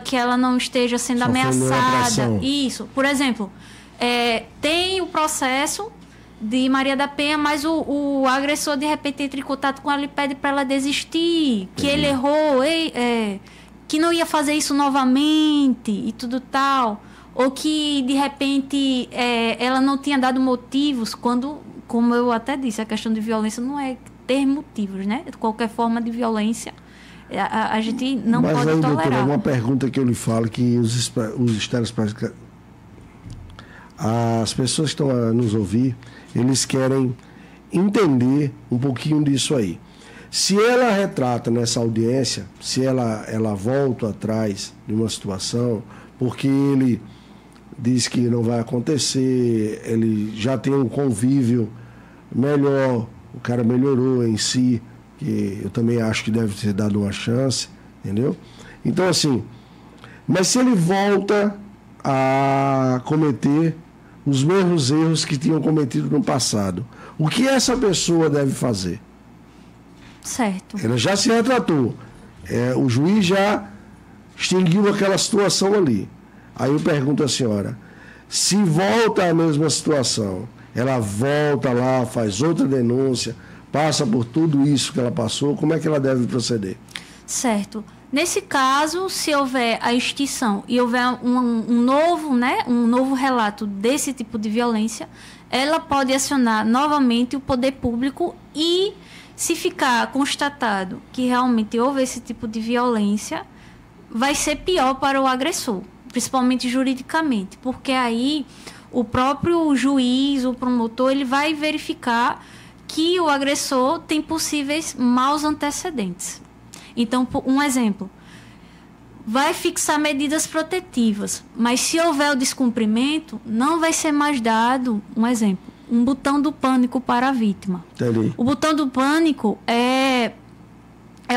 que ela não esteja sendo ameaçada. Isso. Por exemplo, tem o processo de Maria da Penha, mas o agressor de repente entra em contato com ela e pede para ela desistir, que ele errou, que não ia fazer isso novamente e tudo tal, ou que de repente ela não tinha dado motivos, quando, como eu até disse, a questão de violência não é ter motivos, né? Qualquer forma de violência A gente não Mas pode aí, tolerar. doutora, uma pergunta que eu lhe falo, que os telespectadores, as pessoas que estão a nos ouvir, eles querem entender um pouquinho disso aí. Se ela retrata nessa audiência, se ela volta atrás de uma situação, porque ele diz que não vai acontecer, ele já tem um convívio melhor, o cara melhorou em si, que eu também acho que deve ter dado uma chance, entendeu? Então, assim, mas se ele volta a cometer os mesmos erros que tinham cometido no passado, o que essa pessoa deve fazer? Certo. Ela já se retratou. O juiz já extinguiu aquela situação ali. Aí eu pergunto à senhora, se volta à mesma situação, ela volta lá, faz outra denúncia, passa por tudo isso que ela passou, como é que ela deve proceder? Certo. Nesse caso, se houver a extinção e houver um novo relato desse tipo de violência, ela pode acionar novamente o poder público e, se ficar constatado que realmente houve esse tipo de violência, vai ser pior para o agressor, principalmente juridicamente, porque aí o próprio juiz, o promotor, ele vai verificar que o agressor tem possíveis maus antecedentes. Então, um exemplo, vai fixar medidas protetivas, mas se houver o descumprimento, não vai ser mais dado, um exemplo, um botão do pânico para a vítima. Entendi. O botão do pânico é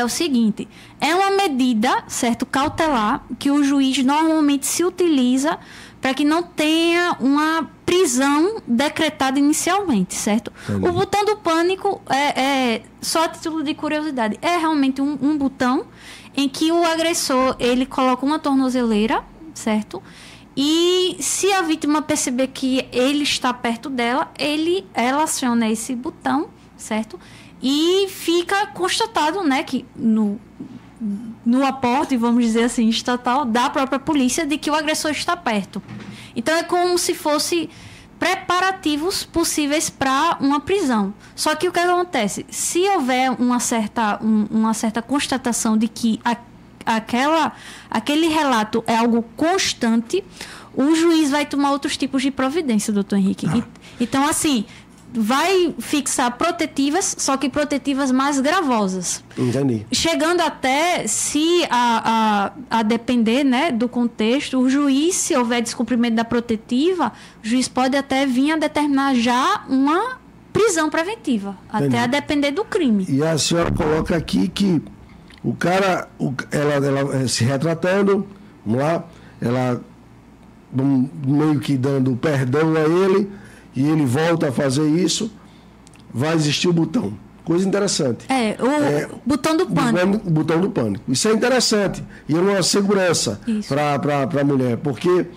o seguinte, é uma medida, certo, cautelar, que o juiz normalmente se utiliza para que não tenha uma prisão decretada inicialmente, certo? Entendi. O botão do pânico só a título de curiosidade, é realmente um botão em que o agressor, ele coloca uma tornozeleira, certo? E se a vítima perceber que ele está perto dela, ela aciona esse botão, certo? E fica constatado, né, que no aporte, vamos dizer assim, estatal da própria polícia, de que o agressor está perto. Então é como se fosse preparativos possíveis para uma prisão. Só que o que acontece? Se houver uma certa constatação de que aquele relato é algo constante, o juiz vai tomar outros tipos de providência, doutor Henrique. Então, assim, vai fixar protetivas, só que protetivas mais gravosas. Entendi. Chegando até, se a depender, né, do contexto, o juiz, se houver descumprimento da protetiva, o juiz pode até vir a determinar já uma prisão preventiva, Entendi. até a depender do crime. E a senhora coloca aqui que o cara, ela se retratando, vamos lá, ela meio que dando perdão a ele, e ele volta a fazer isso, vai existir o botão. Coisa interessante. O botão do pânico. O botão do pânico. Isso é interessante. E é uma segurança para a mulher. Porque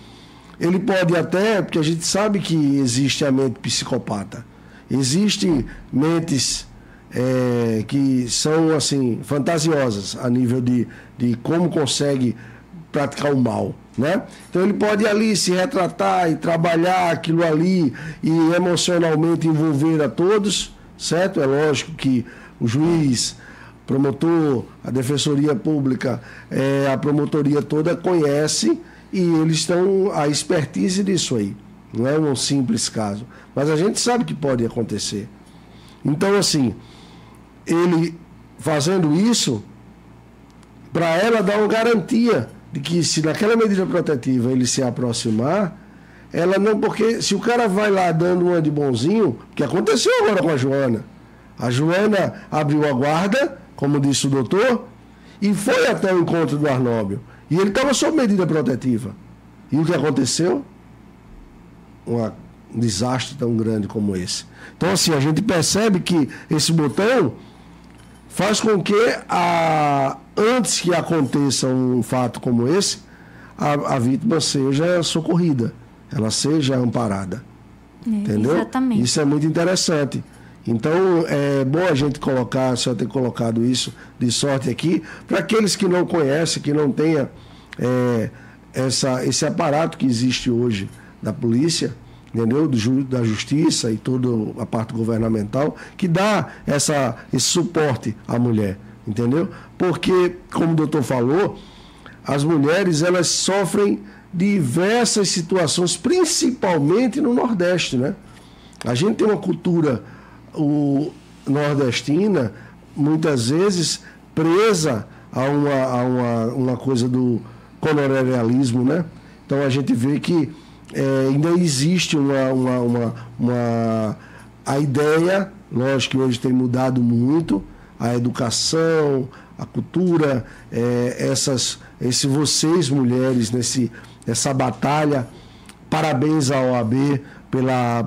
ele pode até, porque a gente sabe que existe a mente psicopata. Existem mentes que são assim fantasiosas a nível de como consegue praticar o mal, né? Então ele pode ali se retratar e trabalhar aquilo ali e emocionalmente envolver a todos, certo? É lógico que o juiz, promotor, a defensoria pública, a promotoria toda conhece e eles estão a expertise disso aí. Não é um simples caso, mas a gente sabe que pode acontecer. Então, assim, ele fazendo isso, para ela dar uma garantia de que se naquela medida protetiva ele se aproximar, ela não, porque se o cara vai lá dando uma de bonzinho, que aconteceu agora com a Joana. A Joana abriu a guarda, como disse o doutor, e foi até o encontro do Arnóbio. E ele estava sob medida protetiva. E o que aconteceu? Um desastre tão grande como esse. Então, assim, a gente percebe que esse botão faz com que, antes que aconteça um fato como esse, a vítima seja socorrida, ela seja amparada. Entendeu? Exatamente. Isso é muito interessante. Então, é bom a gente colocar, só ter colocado isso de sorte aqui, para aqueles que não conhecem, que não tenham esse aparato que existe hoje da polícia, entendeu? Da justiça e toda a parte governamental, que dá esse suporte à mulher. entendeu? Porque, como o doutor falou, as mulheres elas sofrem diversas situações, principalmente no Nordeste, né? A gente tem uma cultura nordestina, muitas vezes presa a uma coisa do colonialismo, né? Então a gente vê que ainda existe a ideia, lógico que hoje tem mudado muito, a educação, a cultura, vocês mulheres nessa batalha. Parabéns à OAB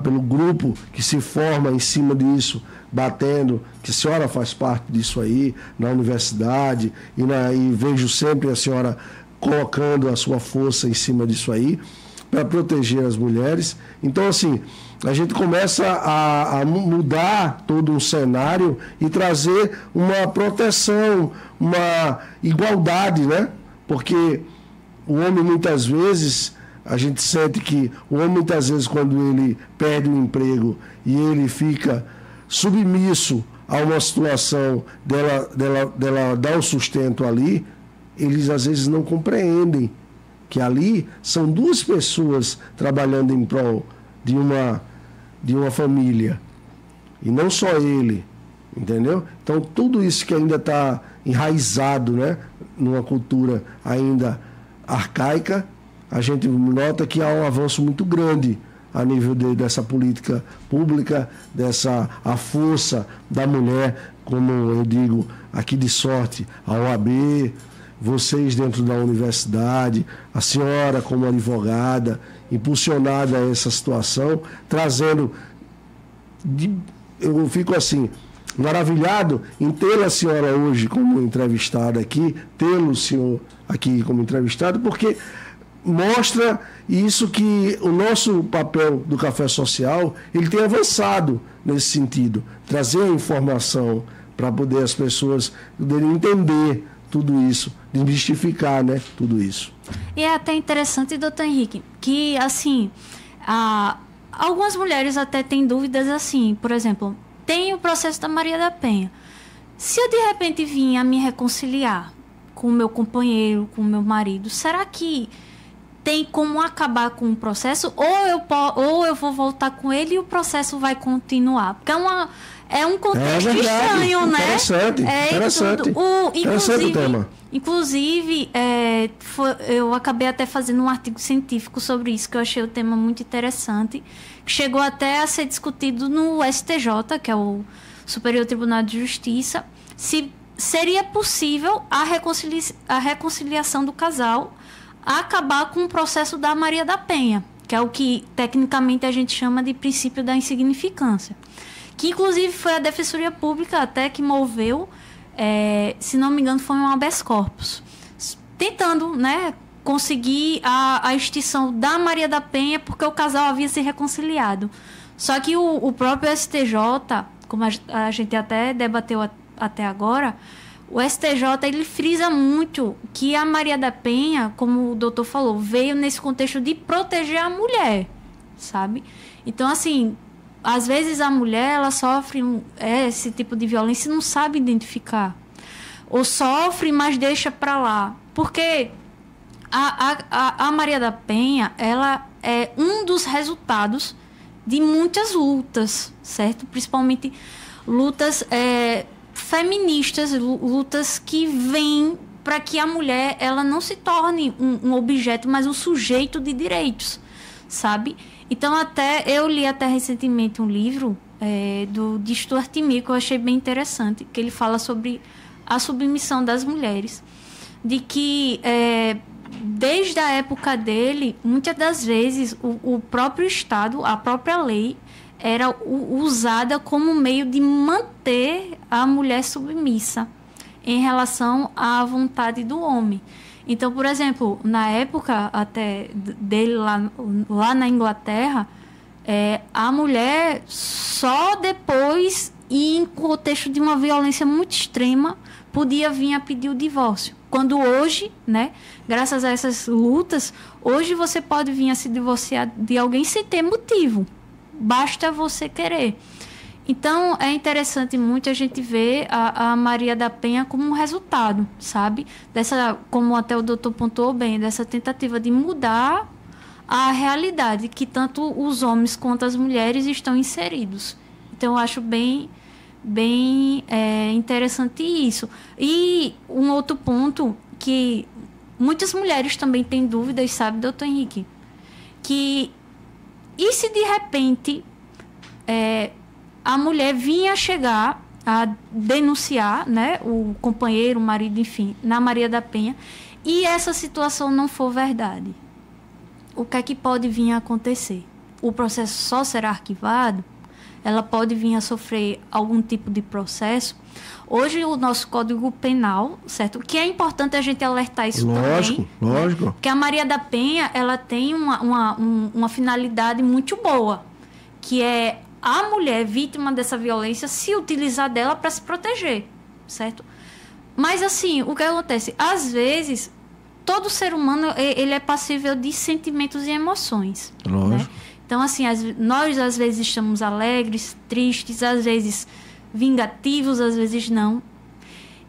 pelo grupo que se forma em cima disso, batendo, que a senhora faz parte disso aí, na universidade, e vejo sempre a senhora colocando a sua força em cima disso aí, para proteger as mulheres. Então, assim, a gente começa a mudar todo um cenário e trazer uma proteção, uma igualdade, né? Porque o homem, muitas vezes, a gente sente que o homem, muitas vezes, quando ele perde o emprego e ele fica submisso a uma situação dela dar o sustento ali, eles, às vezes, não compreendem que ali são duas pessoas trabalhando em prol de uma família, e não só ele, entendeu? Então, tudo isso que ainda está enraizado, né, numa cultura ainda arcaica, a gente nota que há um avanço muito grande a nível dessa política pública, a força da mulher, como eu digo aqui de sorte, a OAB, vocês dentro da universidade, a senhora como advogada, impulsionada a essa situação, trazendo... Eu fico assim, maravilhado em tê-la, senhora, hoje como entrevistada aqui, tê-lo, senhor, aqui como entrevistado, porque mostra isso, que o nosso papel do Café Social, ele tem avançado nesse sentido, trazer a informação para poder as pessoas poderem entender tudo isso, desmistificar, né, tudo isso. E é até interessante, doutor Henrique, que, assim, algumas mulheres até têm dúvidas, assim, por exemplo, tem o processo da Maria da Penha. Se eu, de repente, vim a me reconciliar com o meu companheiro, com o meu marido, será que tem como acabar com o processo? Ou eu vou voltar com ele e o processo vai continuar? Porque é um contexto estranho, né? Interessante. Interessante o tema. Inclusive, eu acabei até fazendo um artigo científico sobre isso, que eu achei o tema muito interessante. Chegou até a ser discutido no STJ, que é o Superior Tribunal de Justiça, se seria possível a reconciliação do casal acabar com o processo da Maria da Penha, que é o que tecnicamente a gente chama de princípio da insignificância. Que inclusive foi a Defensoria Pública até que moveu, se não me engano, foi um habeas corpus, tentando, né, conseguir a extinção da Maria da Penha, porque o casal havia se reconciliado. Só que o próprio STJ, como a gente até debateu até agora, o STJ, ele frisa muito que a Maria da Penha, como o doutor falou, veio nesse contexto de proteger a mulher, sabe? Então, assim, às vezes a mulher, ela sofre esse tipo de violência e não sabe identificar. Ou sofre, mas deixa pra lá. Porque a Maria da Penha, ela é um dos resultados de muitas lutas, certo? Principalmente lutas feministas, lutas que vêm para que a mulher, ela não se torne um objeto, mas um sujeito de direitos, sabe? Então, eu li até recentemente um livro de Stuart Mill, que eu achei bem interessante, que ele fala sobre a submissão das mulheres, de que desde a época dele, muitas das vezes o próprio Estado, a própria lei, era usada como meio de manter a mulher submissa em relação à vontade do homem. Então, por exemplo, na época até dele lá na Inglaterra, a mulher só depois, e em contexto de uma violência muito extrema, podia vir a pedir o divórcio. Quando hoje, né, graças a essas lutas, hoje você pode vir a se divorciar de alguém sem ter motivo. Basta você querer. Então, é interessante muito a gente ver a Maria da Penha como um resultado, sabe? Dessa, como até o doutor pontuou bem, dessa tentativa de mudar a realidade que tanto os homens quanto as mulheres estão inseridos. Então, eu acho bem interessante isso. E um outro ponto que muitas mulheres também têm dúvidas, sabe, doutor Henrique? E se de repente a mulher vinha chegar a denunciar, né, o companheiro, o marido, enfim, na Maria da Penha, e essa situação não for verdade? O que é que pode vir a acontecer? O processo só será arquivado? Ela pode vir a sofrer algum tipo de processo? Hoje, o nosso Código Penal, certo? O que é importante a gente alertar isso lógico, também. Lógico. Porque a Maria da Penha, ela tem uma finalidade muito boa, que é a mulher vítima dessa violência se utilizar dela para se proteger, certo? Mas, assim, o que acontece? Às vezes, todo ser humano ele é passível de sentimentos e emoções. Lógico. Né? Então, assim, nós às vezes estamos alegres, tristes, às vezes vingativos, às vezes não.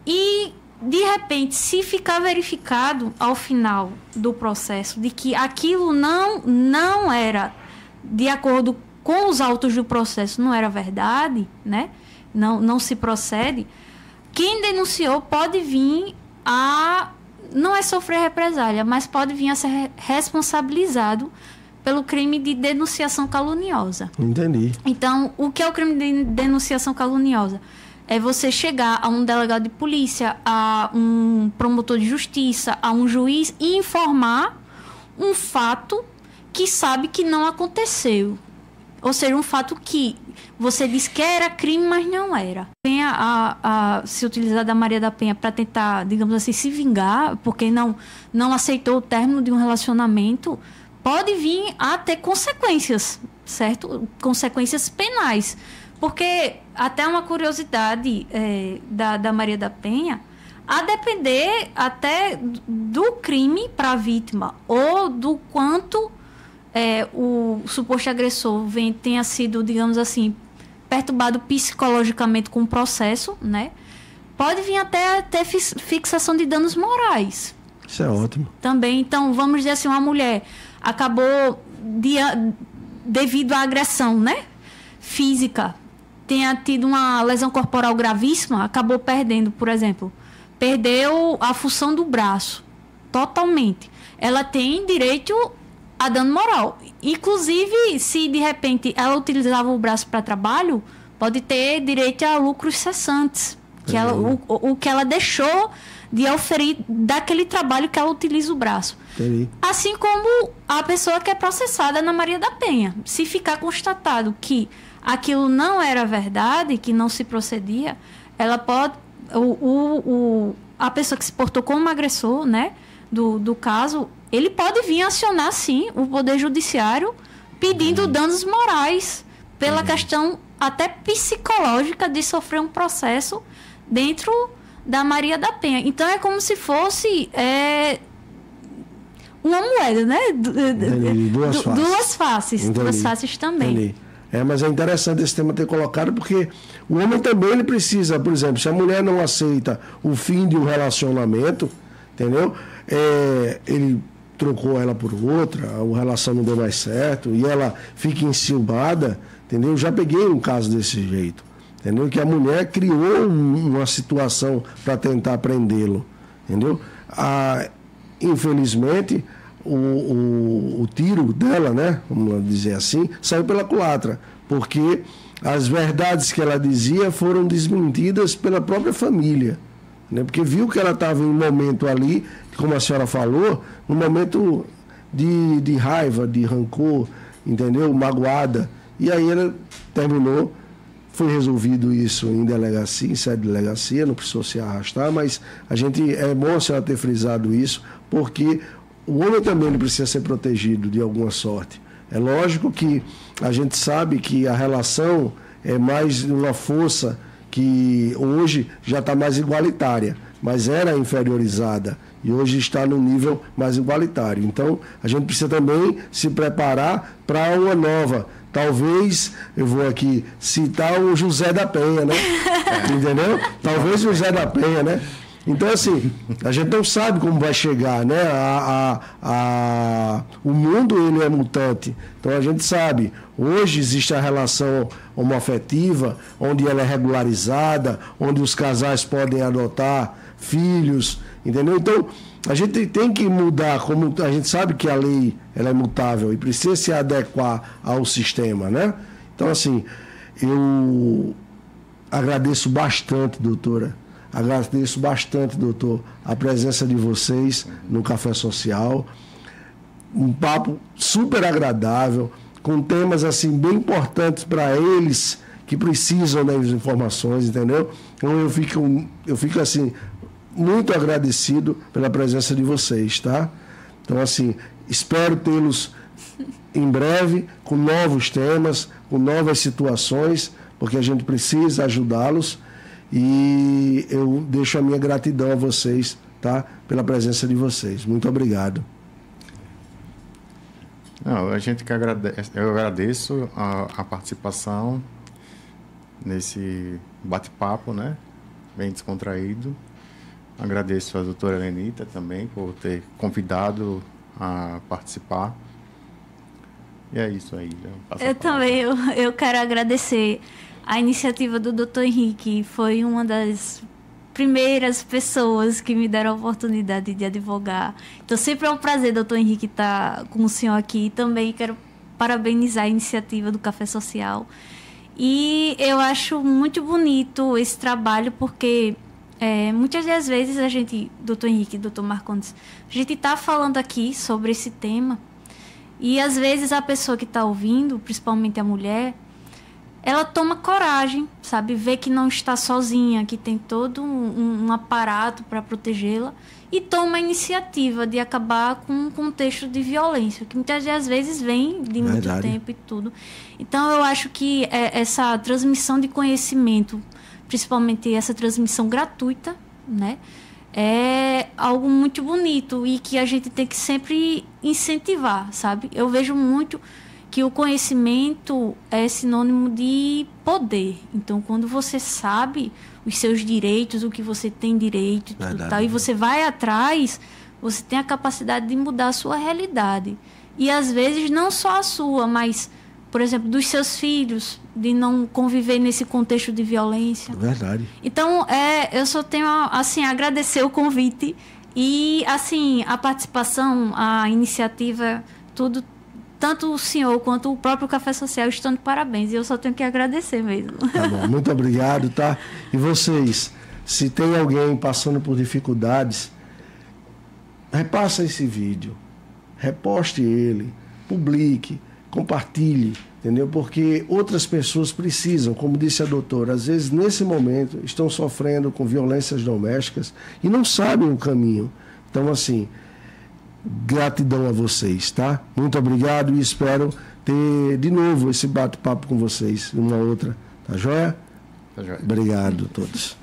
E, de repente, se ficar verificado ao final do processo de que aquilo não era de acordo com os autos do processo, não era verdade, né? Não se procede, quem denunciou pode vir a... não é sofrer represália, mas pode vir a ser responsabilizado pelo crime de denunciação caluniosa. Entendi. Então, o que é o crime de denunciação caluniosa? É você chegar a um delegado de polícia, a um promotor de justiça, a um juiz e informar um fato que sabe que não aconteceu. Ou seja, um fato que você diz que era crime, mas não era. Venha a se utilizar da Maria da Penha para tentar, digamos assim, se vingar, porque não aceitou o término de um relacionamento, pode vir a ter consequências, certo? Consequências penais. Porque, até uma curiosidade da Maria da Penha, a depender até do crime para a vítima, ou do quanto o suposto agressor tenha sido, digamos assim, perturbado psicologicamente com o processo, né? Pode vir até ter fixação de danos morais. Isso é ótimo. Também, então, vamos dizer assim, uma mulher acabou, devido à agressão, né, física, tenha tido uma lesão corporal gravíssima, acabou perdendo, por exemplo, perdeu a função do braço, totalmente. Ela tem direito a dano moral. Inclusive, se de repente ela utilizava o braço para trabalho, pode ter direito a lucros cessantes, que o que ela deixou de oferir daquele trabalho que ela utiliza o braço. Entendi. Assim como a pessoa que é processada na Maria da Penha. Se ficar constatado que aquilo não era verdade, que não se procedia, ela pode... a pessoa que se portou como agressor, né, do caso, ele pode vir acionar, sim, o Poder Judiciário pedindo danos morais pela questão até psicológica de sofrer um processo dentro da Maria da Penha. Então, é como se fosse uma moeda, né? Duas faces. Duas faces também. Entendi. Mas é interessante esse tema ter colocado, porque o homem também ele precisa, por exemplo, se a mulher não aceita o fim de um relacionamento, entendeu? Ele trocou ela por outra, a relação não deu mais certo, e ela fica enciumada, entendeu? Eu já peguei um caso desse jeito, entendeu? Que a mulher criou uma situação para tentar prendê-lo, entendeu? Infelizmente, o tiro dela, né, vamos dizer assim, saiu pela culatra, porque as verdades que ela dizia foram desmentidas pela própria família, né, porque viu que ela estava em um momento ali, como a senhora falou, um momento de raiva, de rancor, entendeu? Magoada, e aí ela terminou. Foi resolvido isso em delegacia, em sede de delegacia, não precisou se arrastar, mas é bom a senhora ter frisado isso, porque o homem também ele precisa ser protegido de alguma sorte. É lógico que a gente sabe que a relação é mais uma força que hoje já está mais igualitária, mas era inferiorizada e hoje está no nível mais igualitário. Então, a gente precisa também se preparar para uma nova, Talvez, eu vou aqui citar o José da Penha, né? Entendeu? Talvez o José da Penha, né? Então, assim, a gente não sabe como vai chegar, né? O mundo, ele é mutante. Então, a gente sabe, hoje existe a relação homoafetiva, onde ela é regularizada, onde os casais podem adotar filhos, entendeu? Então, a gente tem que mudar, como a gente sabe que a lei ela é mutável e precisa se adequar ao sistema, né? Então, assim, eu agradeço bastante, doutora. Agradeço bastante, doutor, a presença de vocês no Café Social. Um papo super agradável, com temas assim bem importantes para eles que precisam das informações, entendeu? Então eu fico assim muito agradecido pela presença de vocês, tá? Então, assim, espero tê-los em breve com novos temas, com novas situações, porque a gente precisa ajudá-los. E eu deixo a minha gratidão a vocês, tá? Pela presença de vocês. Muito obrigado. Não, a gente que agradece, eu agradeço a participação nesse bate-papo, né? Bem descontraído. Agradeço a doutora Lenita também por ter convidado a participar. E é isso aí. Eu também, eu quero agradecer a iniciativa do Dr. Henrique. Foi uma das primeiras pessoas que me deram a oportunidade de advogar. Então, sempre é um prazer, Dr. Henrique, estar com o senhor aqui. Também quero parabenizar a iniciativa do Café Social. E eu acho muito bonito esse trabalho, porque muitas das vezes a gente, Dr. Henrique e Dr. Marcondes, a gente está falando aqui sobre esse tema e às vezes a pessoa que está ouvindo, principalmente a mulher, ela toma coragem, sabe? Vê que não está sozinha, que tem todo um aparato para protegê-la e toma a iniciativa de acabar com um contexto de violência, que muitas das vezes vem de muito tempo e tudo. Então, eu acho que essa transmissão de conhecimento, principalmente essa transmissão gratuita, né? É algo muito bonito e que a gente tem que sempre incentivar, sabe? Eu vejo muito que o conhecimento é sinônimo de poder. Então, quando você sabe os seus direitos, o que você tem direito e tudo tal, e você vai atrás, você tem a capacidade de mudar a sua realidade. E, às vezes, não só a sua, mas, por exemplo, dos seus filhos, de não conviver nesse contexto de violência. Verdade. Então, eu só tenho, assim, a agradecer o convite e, assim, a participação, a iniciativa, tudo. Tanto o senhor quanto o próprio Café Social estão de parabéns. E eu só tenho que agradecer mesmo. Tá bom, muito obrigado, tá? E vocês, se tem alguém passando por dificuldades, repassa esse vídeo, reposte ele, publique, compartilhe, entendeu? Porque outras pessoas precisam, como disse a doutora, às vezes nesse momento estão sofrendo com violências domésticas e não sabem o caminho. Então, assim, gratidão a vocês, tá? Muito obrigado e espero ter de novo esse bate-papo com vocês, uma outra. Tá joia? Tá joia. Obrigado a todos.